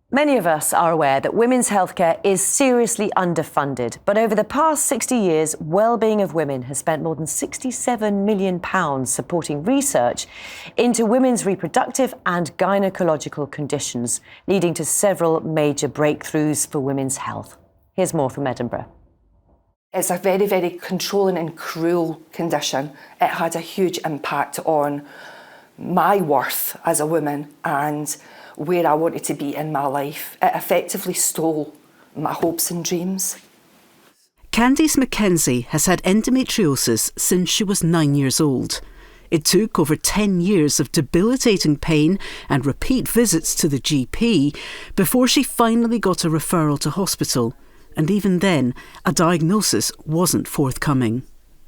Many of us are aware that women's healthcare is seriously underfunded, but over the past 60 years, well-being of women has spent more than £67 million supporting research into women's reproductive and gynaecological conditions, leading to several major breakthroughs for women's health. Here's more from Edinburgh. It's a very, very controlling and cruel condition. It had a huge impact on my worth as a woman and where I wanted to be in my life. It effectively stole my hopes and dreams. Candice Mackenzie has had endometriosis since she was 9 years old. It took over 10 years of debilitating pain and repeat visits to the GP before she finally got a referral to hospital. And even then, a diagnosis wasn't forthcoming.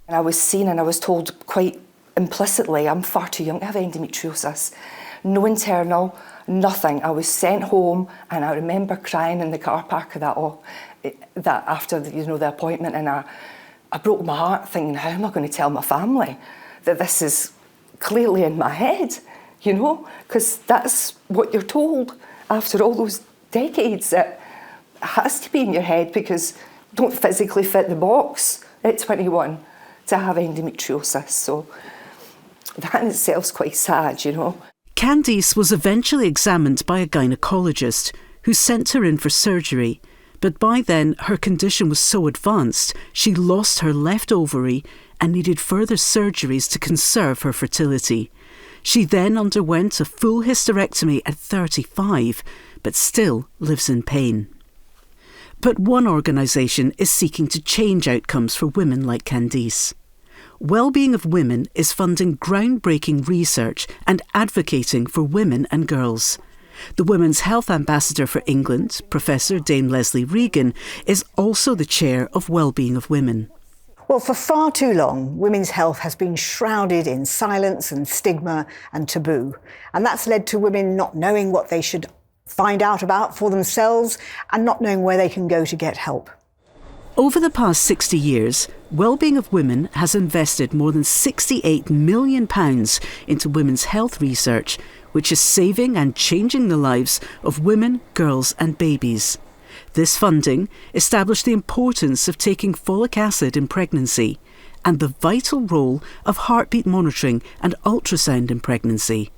And I was seen and I was told quite implicitly, I'm far too young to have endometriosis. No internal, nothing. I was sent home and I remember crying in the car park of that after the appointment, and I broke my heart thinking, how am I going to tell my family that this is clearly in my head, because that's what you're told after all those decades. It has to be in your head because you don't physically fit the box at 21 to have endometriosis. So that in itself is quite sad, Candice was eventually examined by a gynaecologist who sent her in for surgery, but by then her condition was so advanced she lost her left ovary and needed further surgeries to conserve her fertility. She then underwent a full hysterectomy at 35, but still lives in pain. But one organisation is seeking to change outcomes for women like Candice. Wellbeing of Women is funding groundbreaking research and advocating for women and girls. The Women's Health Ambassador for England, Professor Dame Leslie Regan, is also the chair of Wellbeing of Women. Well, for far too long, women's health has been shrouded in silence and stigma and taboo. And that's led to women not knowing what they should find out about for themselves and not knowing where they can go to get help. Over the past 60 years, Wellbeing of Women has invested more than £68 million into women's health research, which is saving and changing the lives of women, girls and babies. This funding established the importance of taking folic acid in pregnancy and the vital role of heartbeat monitoring and ultrasound in pregnancy.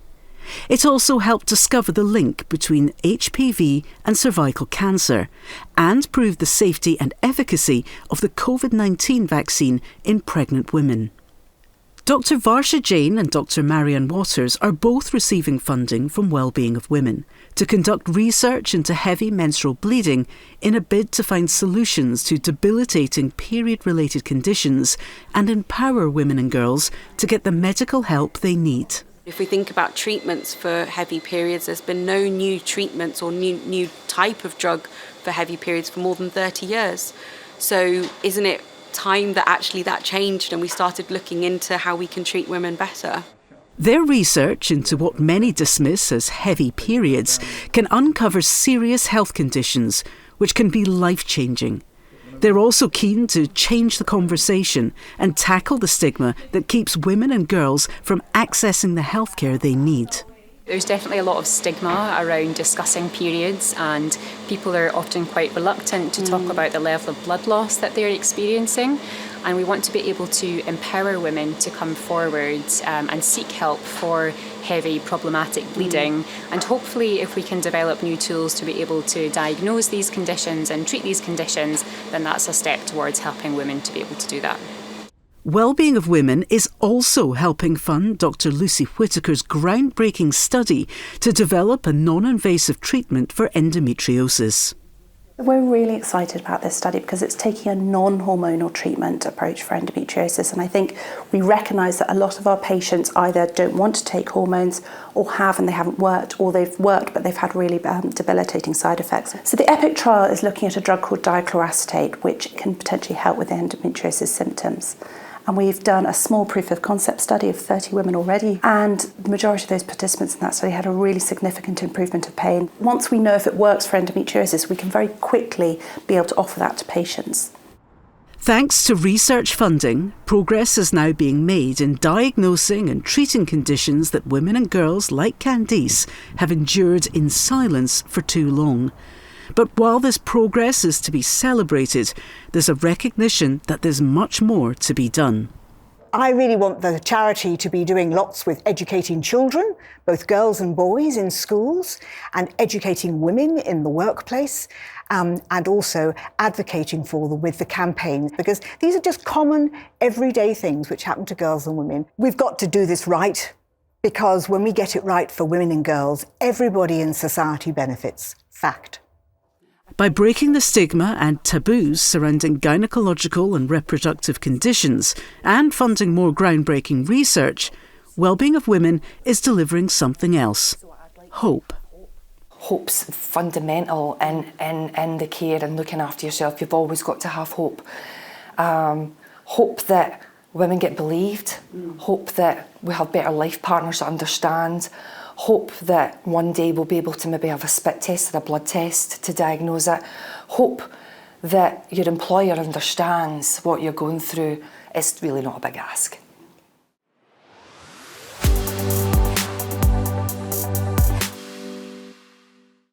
It also helped discover the link between HPV and cervical cancer and prove the safety and efficacy of the COVID-19 vaccine in pregnant women. Dr. Varsha Jain and Dr. Marianne Waters are both receiving funding from Wellbeing of Women to conduct research into heavy menstrual bleeding in a bid to find solutions to debilitating period-related conditions and empower women and girls to get the medical help they need. If we think about treatments for heavy periods, there's been no new treatments or new type of drug for heavy periods for more than 30 years. So isn't it time that actually that changed and we started looking into how we can treat women better? Their research into what many dismiss as heavy periods can uncover serious health conditions which can be life-changing. They're also keen to change the conversation and tackle the stigma that keeps women and girls from accessing the healthcare they need. There's definitely a lot of stigma around discussing periods, and people are often quite reluctant to talk about the level of blood loss that they're experiencing. And we want to be able to empower women to come forward and seek help for heavy problematic bleeding. And hopefully if we can develop new tools to be able to diagnose these conditions and treat these conditions, then that's a step towards helping women to be able to do that. Wellbeing of Women is also helping fund Dr. Lucy Whitaker's groundbreaking study to develop a non-invasive treatment for endometriosis. We're really excited about this study because it's taking a non-hormonal treatment approach for endometriosis, and I think we recognise that a lot of our patients either don't want to take hormones or have and they haven't worked, or they've worked but they've had really debilitating side effects. So the EPIC trial is looking at a drug called dichloroacetate, which can potentially help with endometriosis symptoms. And we've done a small proof of concept study of 30 women already, and the majority of those participants in that study had a really significant improvement of pain. Once we know if it works for endometriosis, we can very quickly be able to offer that to patients. Thanks to research funding, progress is now being made in diagnosing and treating conditions that women and girls like Candice have endured in silence for too long. But while this progress is to be celebrated, there's a recognition that there's much more to be done. I really want the charity to be doing lots with educating children, both girls and boys in schools, and educating women in the workplace, and also advocating for them with the campaigns, because these are just common, everyday things which happen to girls and women. We've got to do this right, because when we get it right for women and girls, everybody in society benefits. Fact. By breaking the stigma and taboos surrounding gynaecological and reproductive conditions and funding more groundbreaking research, Wellbeing of Women is delivering something else: hope. Hope's fundamental in the care and looking after yourself. You've always got to have hope. Hope that women get believed, hope that we have better life partners that understand, hope that one day we'll be able to maybe have a spit test or a blood test to diagnose it, hope that your employer understands what you're going through. It's really not a big ask.